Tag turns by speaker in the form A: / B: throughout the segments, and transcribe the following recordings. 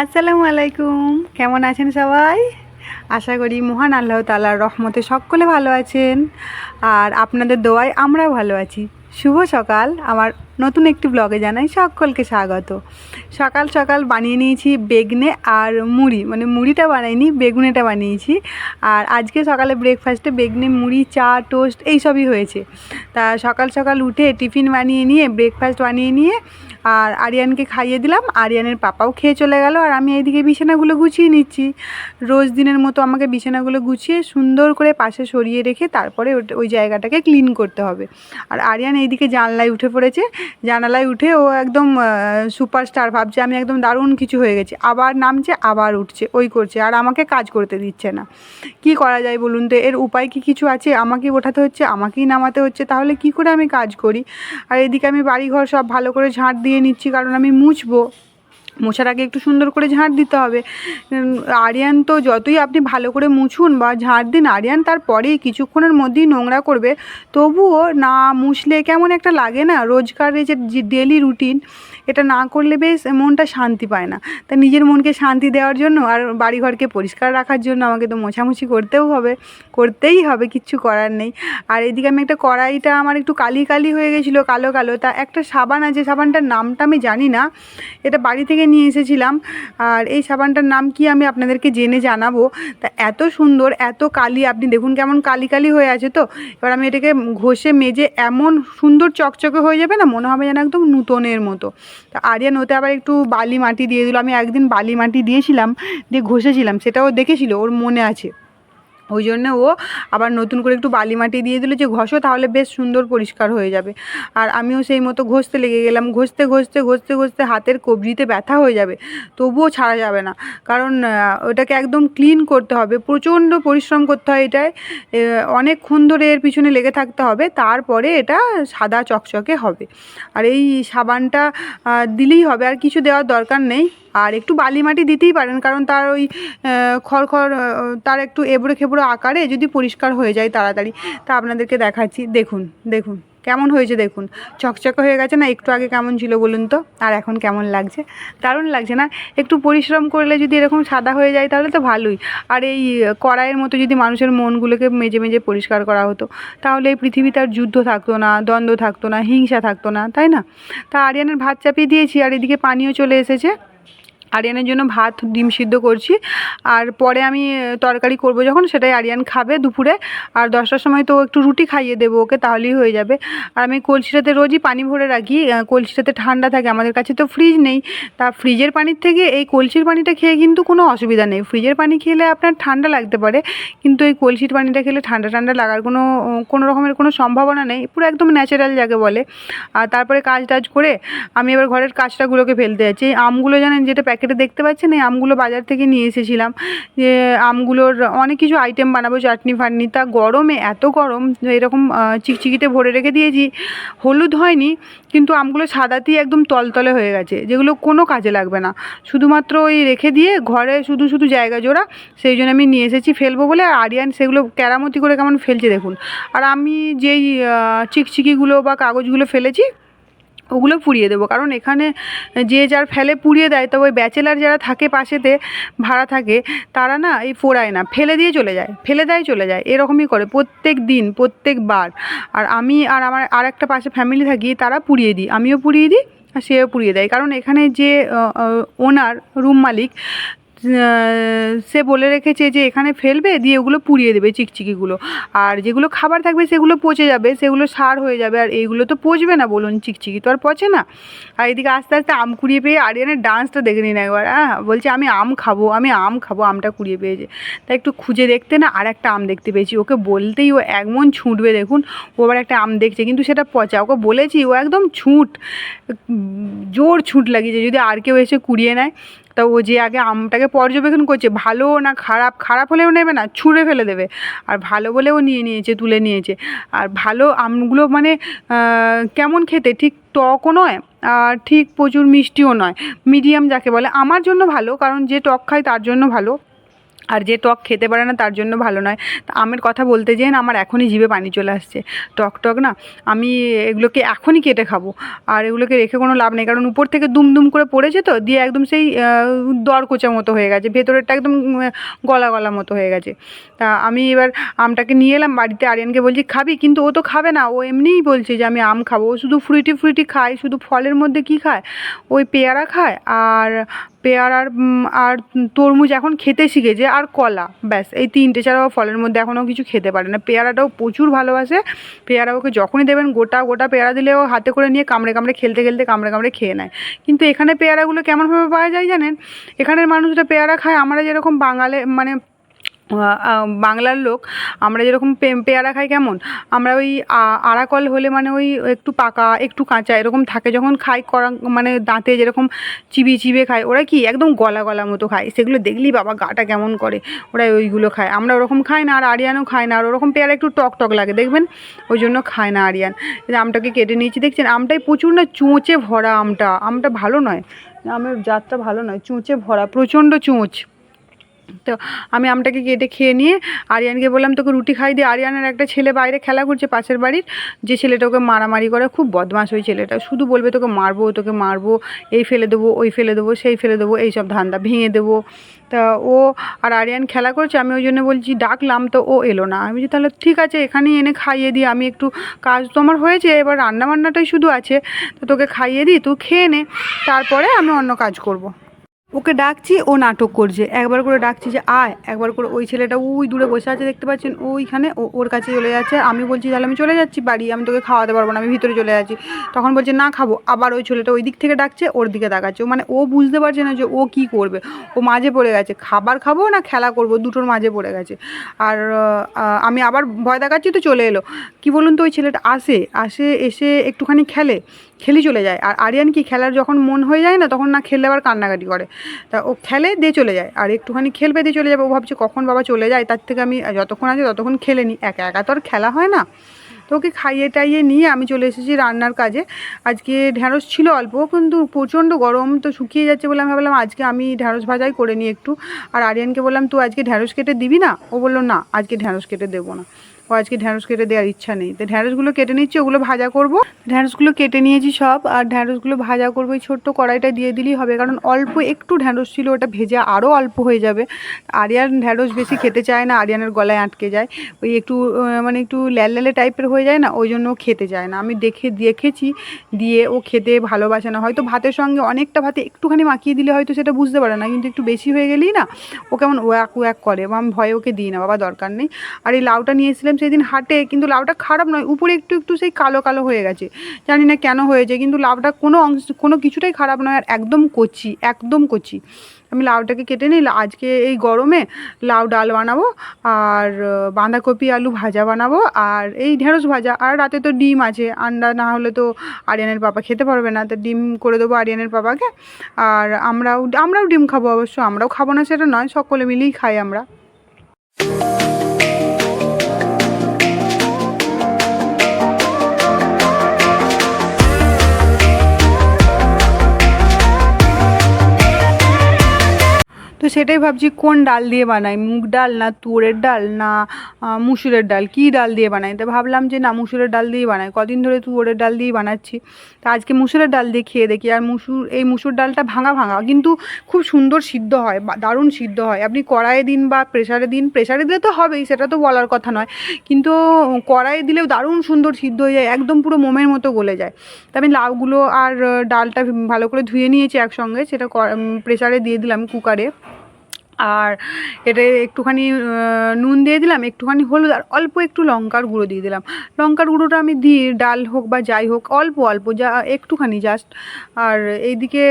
A: আসসালামু আলাইকুম। কেমন আছেন সবাই? আশা করি মহান আল্লাহ তাআলার রহমতে সকলে ভালো আছেন, আর আপনাদের দোয়ায় আমরাও ভালো আছি। শুভ সকাল। আমার নতুন একটি ব্লগে জানাই সকলকে স্বাগত। সকাল সকাল বানিয়ে নিয়েছি বেগনে আর মুড়ি, মানে মুড়িটা বানাইনি, বেগুনেটা বানিয়েছি। আর আজকে সকালে ব্রেকফাস্টে বেগনে, মুড়ি, চা, টোস্ট এইসবই হয়েছে। তা সকাল সকাল উঠে টিফিন বানিয়ে নিয়ে, ব্রেকফাস্ট বানিয়ে নিয়ে আর আরিয়ানকে খাইয়ে দিলাম। আরিয়ানের পাপাও খেয়ে চলে গেল, আর আমি এইদিকে বিছানাগুলো গুছিয়ে নিচ্ছি। রোজ দিনের মতো আমাকে বিছানাগুলো গুছিয়ে সুন্দর করে পাশে সরিয়ে রেখে তারপরে ওই জায়গাটাকে ক্লিন করতে হবে। আর আরিয়ান এইদিকে জানলায় উঠে পড়েছে। জানালায় উঠে ও একদম সুপারস্টার, ভাবছে আমি একদম দারুণ কিছু হয়ে গেছি। আবার নামছে, আবার উঠছে, ওই করছে, আর আমাকে কাজ করতে দিচ্ছে না। কি করা যায় বলুন তো? এর উপায় কি কিছু আছে? আমাকেই ওঠাতে হচ্ছে, আমাকেই নামাতে হচ্ছে, তাহলে কি করে আমি কাজ করি? আর এদিকে আমি বাড়িঘর সব ভালো করে ঝাঁট দিয়ে নিচ্ছি, কারণ আমি মুছবো। মোছার আগে একটু সুন্দর করে ঝাঁট দিতে হবে। আরিয়ান তো যতই আপনি ভালো করে মুছুন বা ঝাঁট দিন, আরিয়ান তারপরেই কিছুক্ষণের মধ্যেই নোংরা করবে। তবুও না মুছলে কেমন একটা লাগে না? রোজকারের যে ডেলি রুটিন, এটা না করলে বেশ মনটা শান্তি পায় না। তা নিজের মনকে শান্তি দেওয়ার জন্য আর বাড়িঘরকে পরিষ্কার রাখার জন্য আমাকে তো মোছামুছি করতেই হবে, কিচ্ছু করার নেই। আর এদিকে আমি একটা কড়াইটা আমার একটু কালি কালি হয়ে গেছিলো, কালো কালো। তা একটা সাবান আছে, সাবানটার নামটা আমি জানি না, এটা বাড়ি থেকে নিয়ে এসেছিলাম। আর এই সাবানটার নাম কি আমি আপনাদেরকে জেনে জানাবো। তা এত সুন্দর, এত কালি, আপনি দেখুন কেমন কালি কালি হয়ে আছে। তো এবার আমি এটাকে ঘষে মেজে এমন সুন্দর চকচকে হয়ে যাবে না, মনে হবে যেন একদম নূতনের মতো। তা আরিয়ান ওতে আবার একটু বালি মাটি দিয়ে দিল। আমি একদিন বালি মাটি দিয়েছিলাম, দিয়ে ঘষেছিলাম, সেটাও দেখেছিল, ওর মনে আছে। ওই জন্য ও আবার নতুন করে একটু বালি মাটি দিয়ে দিল যে ঘষো, তাহলে বেশ সুন্দর পরিষ্কার হয়ে যাবে। আর আমিও সেই মতো ঘষতে লেগে গেলাম। ঘষতে ঘষতে ঘষতে ঘষতে হাতের কবজিতে ব্যথা হয়ে যাবে, তবুও ছাড়া যাবে না, কারণ ওটাকে একদম ক্লিন করতে হবে। প্রচণ্ড পরিশ্রম করতে হয় এটায়, অনেকক্ষণ ধরে এর পিছনে লেগে থাকতে হবে, তারপরে এটা সাদা চকচকে হবে। আর এই সাবানটা দিলেই হবে, আর কিছু দেওয়ার দরকার নেই। আর একটু বালি মাটি দিতেই পারেন, কারণ তার ওই খড়খড়, তার একটু এবড়ো খেবড়ো আকারে যদি পরিষ্কার হয়ে যায় তাড়াতাড়ি। তা আপনাদেরকে দেখাচ্ছি, দেখুন দেখুন কেমন হয়েছে, দেখুন চকচকে হয়ে গেছে না? একটু আগে কেমন ছিল বলুন তো, আর এখন কেমন লাগছে? দারুণ লাগছে না? একটু পরিশ্রম করলে যদি এরকম সাদা হয়ে যায় তাহলে তো ভালোই। আর এই কড়াইয়ের মতো যদি মানুষের মনগুলোকে মেজে মেজে পরিষ্কার করা হতো, তাহলে এই পৃথিবীতে আর যুদ্ধ থাকতো না, দ্বন্দ্ব থাকতো না, হিংসা থাকতো না, তাই না? তা আরিয়ানের ভাত চাপিয়ে দিয়েছি, আর এদিকে পানিও চলে এসেছে। আরিয়ানের জন্য ভাত ডিম সিদ্ধ করছি, আর পরে আমি তরকারি করব যখন, সেটাই আরিয়ান খাবে দুপুরে। আর 10টার সময় তো একটু রুটি খাইয়ে দেবো ওকে, তাহলেই হয়ে যাবে। আর আমি কলসিটাতে রোজই পানি ভরে রাখি, কলসিটাতে ঠান্ডা থাকে, আমাদের কাছে তো ফ্রিজ নেই। তা ফ্রিজের পানির থেকে এই কলসির পানিটা খেয়ে কিন্তু কোনো অসুবিধা নেই। ফ্রিজের পানি খেলে আপনার ঠান্ডা লাগতে পারে, কিন্তু এই কলসির পানিটা খেলে ঠান্ডা ঠান্ডা লাগার কোনো রকমের কোনো সম্ভাবনা নেই, পুরো একদম ন্যাচারাল যাকে বলে। আর তারপরে কাজ টাজ করে আমি এবার ঘরের কাজটাগুলোকে ফেলতে যাচ্ছি। এই আমগুলো জানেন, যেটা প্যাকেটে দেখতে পাচ্ছেন, এই আমগুলো বাজার থেকে নিয়ে এসেছিলাম। যে আমগুলোর অনেক কিছু আইটেম বানাবো, চাটনি ফাটনি। তা গরমে, এত গরম, এরকম চিকচিকিতে ভরে রেখে দিয়েছি। হলুদ হয়নি, কিন্তু আমগুলো সাদাতেই একদম তলতলে হয়ে গেছে, যেগুলো কোনো কাজে লাগবে না, শুধুমাত্র ওই রেখে দিয়ে ঘরে শুধু শুধু জায়গা জোড়া। সেই জন্য আমি নিয়ে এসেছি ফেলবো বলে। আর আরিয়ান সেগুলো কেরামতি করে কেমন ফেলছে দেখুন। আর আমি যেই চিকচিকিগুলো বা কাগজগুলো ফেলেছি, ওগুলো পুড়িয়ে দেবো, কারণ এখানে যে যার ফেলে পুড়িয়ে দেয়। তবে ওই ব্যাচেলার যারা থাকে পাশেতে, ভাড়া থাকে, তারা না এই পোড়ায় না, ফেলে দিয়ে চলে যায়, ফেলে দেয় চলে যায়, এরকমই করে প্রত্যেক দিন, প্রত্যেকবার। আর আমি আর আমার আর একটা পাশে ফ্যামিলি থাকি, তারা পুড়িয়ে দিই, আমিও পুড়িয়ে দিই, আর সেও পুড়িয়ে দেয়। কারণ এখানে যে ওনার, রুম মালিক, সে বলে রেখেছে যে এখানে ফেলবে, দিয়ে ওগুলো পুড়িয়ে দেবে চিকচিকিগুলো। আর যেগুলো খাবার থাকবে সেগুলো পচে যাবে, সেগুলো সার হয়ে যাবে, আর এইগুলো তো পচবে না বলুন, চিকচিকি তো আর পচে না। আর এদিকে আস্তে আস্তে আম কুড়িয়ে পেয়ে আরিয়ানের ডান্সটা দেখে নিন একবার। বলছে আমি আম খাবো, আমি আম খাবো, আমটা কুড়িয়ে পেয়েছে। তাই একটু খুঁজে দেখতে না আর একটা আম দেখতে পেয়েছি, ওকে বলতেই ও এমন ছুটবে দেখুন। ও আবার একটা আম দেখছে, কিন্তু সেটা পচা। ওকে বলেছি, ও একদম জোর ছুট লাগিয়েছে, যদি আর কেউ এসে কুড়িয়ে নেয়। তা ও যে আগে আমটাকে পর্যবেক্ষণ করছে, ভালো না খারাপ, খারাপ হলেও নেবে না, ছুঁড়ে ফেলে দেবে। আর ভালো বলেও নিয়েছে, তুলে নিয়েছে। আর ভালো আমগুলো মানে কেমন খেতে, ঠিক টকও নয় আর ঠিক প্রচুর মিষ্টিও নয়, মিডিয়াম যাকে বলে। আমার জন্য ভালো, কারণ যে টক খায় তার জন্য ভালো। আর যে টক খেতে পারে না তার জন্য ভালো নয়। তা আমের কথা বলতে যেয়ে না আমার এখনই জিভে পানি চলে আসছে। টক না আমি এগুলোকে এখনই কেটে খাবো। আর এগুলোকে রেখে কোনো লাভ নেই, কারণ উপর থেকে দুম দুম করে পড়েছে তো, দিয়ে একদম সেই দরকোচা মতো হয়ে গেছে, ভেতরেরটা একদম গলা গলা মতো হয়ে গেছে। তা আমি এবার আমটাকে নিয়ে এলাম বাড়িতে, আরিয়ানকে বলছি খাবি, কিন্তু ও তো খাবে না, ও এমনিই বলছে যে আমি আম খাবো। ও শুধু ফ্রুটি খায়, শুধু ফলের মধ্যে কী খায়, ওই পেয়ারা খায় আর আর তরমুজ এখন খেতে শিখেছে, আর কলা, ব্যাস এই তিনটে ছাড়া ও ফলের মধ্যে এখনও কিছু খেতে পারে না। পেয়ারাটাও প্রচুর ভালোবাসে, পেয়ারা ওকে যখনই দেবেন গোটা গোটা পেয়ারা দিলে ও হাতে করে নিয়ে কামড়ে খেলতে কামড়ে খেয়ে নেয়। কিন্তু এখানে পেয়ারাগুলো কেমনভাবে পাওয়া যায় জানেন? এখানের মানুষরা পেয়ারা খায় আমরা যেরকম মানে বাংলার লোক আমরা যেরকম পেয়ারা খাই, কেমন আমরা ওই আড়াকল হলে মানে ওই একটু পাকা একটু কাঁচা এরকম থাকে যখন খাই, মানে দাঁতে যেরকম চিবিয়ে খায়, ওরা কি একদম গলা মতো খায়, সেগুলো দেখলেই বাবা গাটা কেমন করে, ওরা ওইগুলো খায়। আমরা ওরকম খাই না, আর আরিয়ানও খায় না, আর ওরকম পেয়ারা একটু টক লাগে দেখবেন, ওই জন্য খায় না আরিয়ান। আমটাকে কেটে নিয়েছি, দেখছেন আমটাই প্রচুর না চোঁচে ভরা, আমটা ভালো নয়, আমের জাতটা ভালো নয়, চোঁচে ভরা, প্রচণ্ড চোঁচ। তো আমি আমটাকে কেটে খেয়ে নিয়ে আরিয়ানকে বললাম তোকে রুটি খাই দিয়ে। আরিয়ানের একটা ছেলে বাইরে খেলা করছে পাশের বাড়ির, যে ছেলেটা ওকে মারামারি করে, খুব বদমাশ ওই ছেলেটা, শুধু বলবে তোকে মারবো, এই ফেলে দেবো, ওই ফেলে দেবো, সেই ফেলে দেবো, এইসব ধান্দা, ভেঙে দেবো। তা ও আর আরিয়ান খেলা করছে, আমি ওই জন্য বলছি ডাকলাম, তো ও এলো না। আমি বলছি তাহলে ঠিক আছে এখানেই এনে খাইয়ে দিই, আমি একটু কাজ তো আমার হয়েছে, এবার রান্নাবান্নাটাই শুধু আছে, তো তোকে খাইয়ে দিই, তুই খেয়ে নে, তারপরে আমি অন্য কাজ করবো। ওকে ডাকছি, ও নাটক করছে, একবার করে ডাকছি যে আয়, একবার করে ওই ছেলেটা ওই দূরে বসে আছে দেখতে পাচ্ছেন, ওইখানে ওর কাছে চলে যাচ্ছে। আমি বলছি তাহলে আমি চলে যাচ্ছি বাড়ি, আমি তোকে খাওয়াতে পারবো না, আমি ভিতরে চলে যাচ্ছি। তখন বলছে না খাবো, আবার ওই ছেলেটা ওই দিক থেকে ডাকছে, ওর দিকে তাকাচ্ছে। মানে ও বুঝতে পারছে না যে ও কী করবে, ও মাঝে পড়ে গেছে, খাবার খাবো না খেলা করবো, দুটোর মাঝে পড়ে গেছে। আর আমি আবার ভয় দেখাচ্ছি তো চলে এলো। কি বলুন তো, ওই ছেলেটা এসে একটুখানি খেলি চলে যায়। আর আরিয়ান কি খেলার যখন মন হয়ে যায় না, তখন না খেললে আবার কান্নাকাটি করে। তা ও খেলে দিয়ে চলে যায়, আর একটুখানি খেলবে দিয়ে চলে যাবে, ও ভাবছে কখন বাবা চলে যায়, তার থেকে আমি যতক্ষণ আছে ততক্ষণ খেলে নিই, একা তো আর খেলা হয় না। তো ওকে খাইয়ে টাইয়ে নিয়ে আমি চলে এসেছি রান্নার কাজে। আজকে ঢ্যাঁড়স ছিল অল্প, কিন্তু প্রচণ্ড গরম, তো শুকিয়ে যাচ্ছে বলে আমি ভাবলাম আজকে আমি ঢ্যাঁড়স ভাজাই করে নিই একটু। আর আরিয়ানকে বললাম তুই আজকে ঢ্যাঁড়স কেটে দিবি না? ও বললো না আজকে ঢ্যাঁড়স কেটে দেবো না, ও আজকে ঢ্যাঁড়স কেটে দেওয়ার ইচ্ছা নেই। তো ঢ্যাঁড়সগুলো কেটে নিচ্ছি, ওগুলো ভাজা করব। ঢ্যাঁড়সগুলো কেটে নিয়েছি সব, আর ঢ্যাঁড়সগুলো ভাজা করবো, ওই ছোট্ট কড়াইটা দিয়ে দিলেই হবে, কারণ অল্প একটু ঢ্যাঁড়স ছিল, ওটা ভেজে আরও অল্প হয়ে যাবে। আরিয়ান ঢ্যাঁড়স বেশি খেতে চায় না, আরিয়ানের গলায় আটকে যায়, ওই একটু মানে একটু ল্যালে টাইপের হয়ে যায় না, ওই জন্য ও খেতে চায় না। আমি দেখেছি দিয়ে ও খেতে ভালোবাসে না, হয়তো ভাতের সঙ্গে অনেকটা ভাতে একটুখানি মাখিয়ে দিলে হয়তো সেটা বুঝতে পারে না, কিন্তু একটু বেশি হয়ে গেলেই না ও কেমন ওয়াক করে, এবং আমি ভয়ে ওকে দিই না, বাবা দরকার নেই। আর এই লাউটা নিয়েছিলাম সেদিন হাটে, কিন্তু লাউটা খারাপ নয়, উপরে একটু সেই কালো হয়ে গেছে, জানি না কেন হয়েছে, কিন্তু লাউটা কোনো কিছুটাই খারাপ নয়, আর একদম কচি। আমি লাউটাকে কেটে নিই, আজকে এই গরমে লাউ ডাল বানাবো, আর বাঁধাকপি আলু ভাজা বানাবো, আর এই ঢেঁড়স ভাজা, আর রাতে তো ডিম আছে, আন্ডা না হলে তো আরিয়ানের পাপা খেতে পারবে না, তো ডিম করে দেবো আরিয়ানের পাপাকে। আর আমরাও ডিম খাবো, অবশ্য আমরাও খাবো না সেটা নয়, সকলে মিলেই খাই আমরা। তো সেটাই ভাবছি কোন ডাল দিয়ে বানাই, মুগ ডাল না তুয়ারের ডাল না মুসুরের ডাল, কী ডাল দিয়ে বানাই। তো ভাবলাম যে না মুসুরের ডাল দিয়েই বানাই, কদিন ধরে তুয়ারের ডাল দিয়েই বানাচ্ছি, তা আজকে মুসুরের ডাল দিয়ে খেয়ে দেখি। আর মুসুর ডালটা ভাঙা কিন্তু খুব সুন্দর সিদ্ধ হয়, দারুণ সিদ্ধ হয়। আপনি কড়াইয়ে দিন বা প্রেসারে দিলে তো হবেই, সেটা তো বলার কথা নয়, কিন্তু কড়াইয়ে দিলেও দারুণ সুন্দর সিদ্ধ হয়ে যায়, একদম পুরো মোমের মতো গলে যায়। তা আমি লাউগুলো আর ডালটা ভালো করে ধুয়ে নিয়েছি একসঙ্গে, সেটা প্রেসারে দিয়ে দিলাম কুকারে। আর এটা একটুখানি নুন দিয়ে দিলাম, একটুখানি হলুদ, আর অল্প একটু লঙ্কার গুঁড়ো দিয়ে দিলাম। লঙ্কার গুঁড়োটা আমি দিই, ডাল হোক বা যাই হোক অল্প যা একটুখানি জাস্ট। আর এইদিকে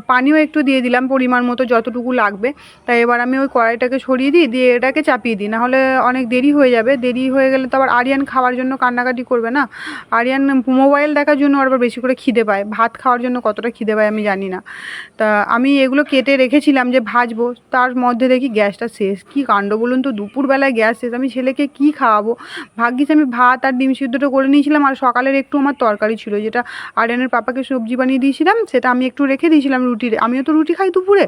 A: পানিও একটু দিয়ে দিলাম পরিমাণ মতো যতটুকু লাগবে। তাই এবার আমি ওই কড়াইটাকে সরিয়ে দিয়ে এটাকে চাপিয়ে দিই, নাহলে অনেক দেরি হয়ে যাবে। দেরি হয়ে গেলে তো আবার আরিয়ান খাওয়ার জন্য কান্নাকাটি করবে না, আরিয়ান মোবাইল দেখার জন্য আবার বেশি করে খিদে পায়, ভাত খাওয়ার জন্য কতটা খিদে পায় আমি জানি না। তা আমি এগুলো কেটে রেখেছিলাম যে ভাজবো, তার মধ্যে দেখি গ্যাসটা শেষ। কী কাণ্ড বলুন তো, দুপুরবেলায় গ্যাস শেষ, আমি ছেলেকে কী খাওয়াবো? ভাগ্যিস আমি ভাত আর ডিম সিদ্ধটা করে নিয়েছিলাম, আর সকালের একটু আমার তরকারি ছিল, যেটা আরিয়ানের পাপাকে সবজি বানিয়ে দিয়েছিলাম, সেটা আমি একটু রেখে দিয়েছিলাম রুটির, আমিও তো রুটি খাই দুপুরে,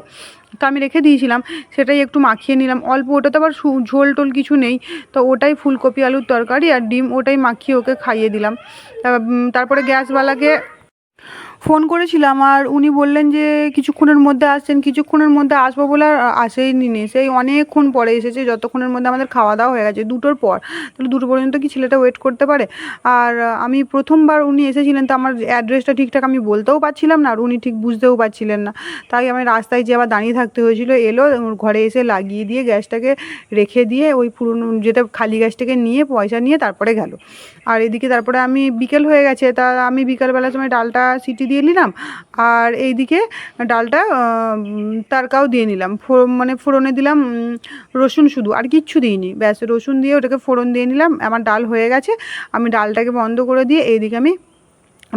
A: তো আমি রেখে দিয়েছিলাম, সেটাই একটু মাখিয়ে নিলাম অল্প। ওটা তো আবার ঝোল টোল কিছু নেই, তো ওটাই ফুলকপি আলুর তরকারি আর ডিম, ওটাই মাখিয়ে ওকে খাইয়ে দিলাম। তারপরে গ্যাসওয়ালাকে ফোন করেছিলাম, আর উনি বললেন যে কিছুক্ষণের মধ্যে আসছেন, কিছুক্ষণের মধ্যে আসবো বলে আর আসেইনি, সেই অনেকক্ষণ পরে এসেছে, যতক্ষণের মধ্যে আমাদের খাওয়া দাওয়া হয়ে গেছে 2টোর পর। তাহলে 2টো পর্যন্ত কি ছেলেটা ওয়েট করতে পারে? আর আমি প্রথমবার উনি এসেছিলেন, তো আমার অ্যাড্রেসটা ঠিকঠাক আমি বলতেও পারছিলাম না, আর উনি ঠিক বুঝতেও পারছিলেন না, তাই আমি রাস্তায় যে আবার দাঁড়িয়ে থাকতে হয়েছিল। এলো, ঘরে এসে লাগিয়ে দিয়ে গ্যাসটাকে রেখে দিয়ে ওই পুরনো যেটা খালি গ্যাসটাকে নিয়ে পয়সা নিয়ে তারপরে গেল। আর এদিকে তারপরে আমি বিকেল হয়ে গেছে, তা আমি বিকালবেলার সময় ডালটা সিটি দিয়ে নিলাম, আর এইদিকে ডালটা তারকাও দিয়ে নিলাম, মানে ফোড়নে দিলাম রসুন শুধু, আর কিচ্ছু দিইনি, ব্যাস রসুন দিয়ে ওটাকে ফোড়ন দিয়ে নিলাম। আমার ডাল হয়ে গেছে, আমি ডালটাকে বন্ধ করে দিয়ে এইদিকে আমি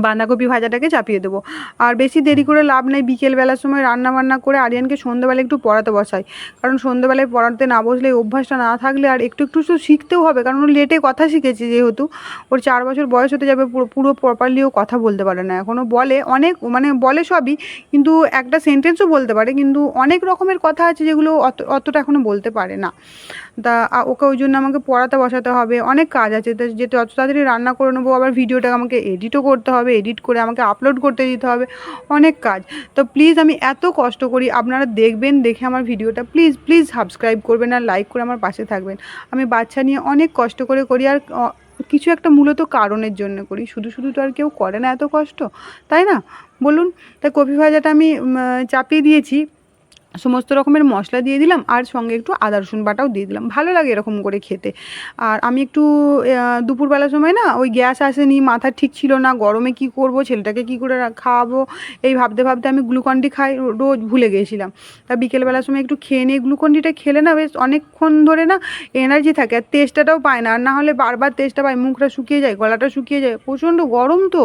A: বাঁধাকপি ভাজাটাকে চাপিয়ে দেবো। আর বেশি দেরি করে লাভ নেই, বিকেলবেলার সময় রান্না বান্না করে আরিয়ানকে সন্ধ্যেবেলা একটু পড়াতে বসাই, কারণ সন্ধ্যেবেলায় পড়াতে না বসলে অভ্যাসটা না থাকলে আর একটু একটু তো শিখতেও হবে, কারণ ও লেটে কথা শিখেছে, যেহেতু ওর 4 বছর বয়স হতে যাবে, পুরো প্রপারলি ও কথা বলতে পারে না এখনও, বলে অনেক, মানে বলে সবই, কিন্তু একটা সেন্টেন্সও বলতে পারে, কিন্তু অনেক রকমের কথা আছে যেগুলো অতটা এখনও বলতে পারে না। তা ওকে ওই জন্য আমাকে পড়াতে বসাতে হবে, অনেক কাজ আছে, তা যেহেতু অত তাড়াতাড়ি রান্না করে নেবো, আবার ভিডিওটা আমাকে এডিটও করতে হবে, এডিট করে আমাকে আপলোড করতে দিতে হবে, অনেক কাজ। তো প্লিজ আমি এত কষ্ট করি, আপনারা দেখবেন, দেখে আমার ভিডিওটা প্লিজ প্লিজ সাবস্ক্রাইব করবেন আর লাইক করে আমার পাশে থাকবেন। আমি বাচ্চা নিয়ে অনেক কষ্ট করে করি, আর কিছু একটা মূলত কারণের জন্য করি, শুধু শুধু তো আর কেউ করে না এত কষ্ট, তাই না বলুন? তাই কপি ভাজাটা আমি চাপিয়ে দিয়েছি, সমস্ত রকমের মশলা দিয়ে দিলাম, আর সঙ্গে একটু আদা রসুন বাটাও দিয়ে দিলাম, ভালো লাগে এরকম করে খেতে। আর আমি একটু দুপুরবেলার সময় না, ওই গ্যাস আসেনি, মাথা ঠিক ছিল না, গরমে কি করব, ছেলেটাকে কি করে খাওয়াবো, এই ভাবতে ভাবতে আমি গ্লুকন্ডি খাই, রোজ ভুলে গিয়েছিলাম। তা বিকেলবেলার সময় একটু খেয়ে নিই, গ্লুকন্ডিটা খেলে না বেশ অনেকক্ষণ ধরে না এনার্জি থাকে, আর তেষ্টাটাও পায় না, আর না হলে বারবার তেষ্টা পায়, মুখটা শুকিয়ে যায়, গলাটা শুকিয়ে যায়, প্রচণ্ড গরম তো।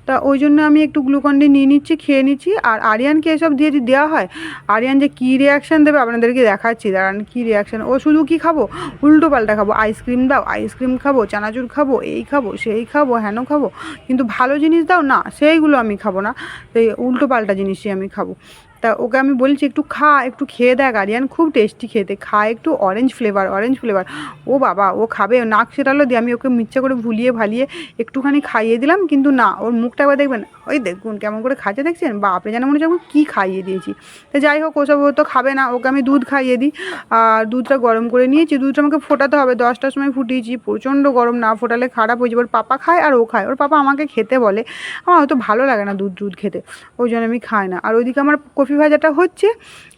A: তা ওই জন্য আমি একটু গ্লুকন্ডি নিয়ে নিচ্ছি, খেয়ে নিচ্ছি। আর আরিয়ানকে এসব দিয়ে দেওয়া হয়, আরিয়ান যে কী রিয়াকশান দেবে আপনাদেরকে দেখাচ্ছি, দাঁড়ান কী রিয়াকশান। ও শুধু কী খাবো, উল্টো পাল্টা খাবো, আইসক্রিম দাও, আইসক্রিম খাবো, চানাচুর খাবো, এই খাবো সেই খাবো, হেন খাবো, কিন্তু ভালো জিনিস দাও না, সেইগুলো আমি খাবো না, এই উল্টো পাল্টা জিনিসই আমি খাবো। তা ওকে আমি বলছি একটু খা, একটু খেয়ে দেখ, আরিয়ান খুব টেস্টি খেতে, খা একটু, অরেঞ্জ ফ্লেভার, অরেঞ্জ ফ্লেভার। ও বাবা, ও খাবে, নাক সেটালো দিয়ে আমি ওকে মিথ্যা করে ভুলিয়ে ভালিয়ে একটুখানি খাইয়ে দিলাম, কিন্তু না, ওর মুখটা একবার দেখবেন, ওই দেখুন কেমন করে খাচ্ছে, দেখছেন বাপরে, যেন মনে হচ্ছে আমি কী খাইয়ে দিয়েছি। তো যাই হোক, ওসব ও তো খাবে না, ওকে আমি দুধ খাইয়ে দিই, আর দুধটা গরম করে নিয়েছি, দুধটা আমাকে ফোটাতে হবে, 10টার সময় ফুটিয়েছি, প্রচণ্ড গরম, না ফোটালে খারাপ হয়ে যাবে। ওর পাপা খায় আর ও খায়, ওর পাপা আমাকে খেতে বলে, আমার অত ভালো লাগে না দুধ খেতে, ওই জন্য আমি খাই না। আর ওইদিকে আমার কফি ভাজাটা হচ্ছে,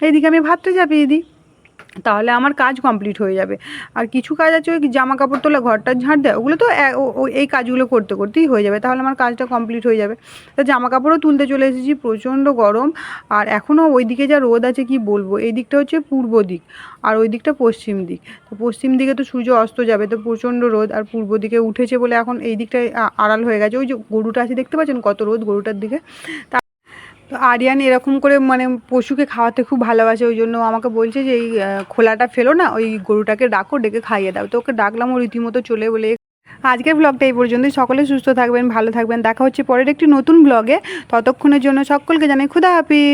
A: এইদিকে আমি ভাতটা চাপিয়ে দিই, তাহলে আমার কাজ কমপ্লিট হয়ে যাবে। আর কিছু কাজ আছে, ওই জামা কাপড় তোলা, ঘরটা ঝাঁট দেয়, ওগুলো তো এই কাজগুলো করতে করতেই হয়ে যাবে, তাহলে আমার কাজটা কমপ্লিট হয়ে যাবে। তো জামা কাপড়ও তুলতে চলে এসেছি, প্রচণ্ড গরম, আর এখনও ওই দিকে যা রোদ আছে কি বলবো। এই দিকটা হচ্ছে পূর্ব দিক, আর ওই দিকটা পশ্চিম দিক, তো পশ্চিম দিকে তো সূর্য অস্ত যাবে, তো প্রচণ্ড রোদ, আর পূর্ব দিকে উঠেছে বলে এখন এই দিকটায় আড়াল হয়ে গেছে। ওই যে গরুটা আছে দেখতে পাচ্ছেন, কত রোদ গরুটার দিকে। তো আরিয়ান এরকম করে মানে পশুকে খাওয়াতে খুব ভালোবাসে, ওই জন্য আমাকে বলছে যে এই খোলাটা ফেলো না, ওই গরুটাকে ডাকো, ডেকে খাইয়ে দাও। তো ওকে ডাকলাম, ও রীতিমতো চলে বলে। আজকের ব্লগটা এই পর্যন্তই, সকলে সুস্থ থাকবেন, ভালো থাকবেন, দেখা হচ্ছে পরের একটি নতুন ব্লগে, ততক্ষণের জন্য সকলকে জানাই খুদা হাফিজ।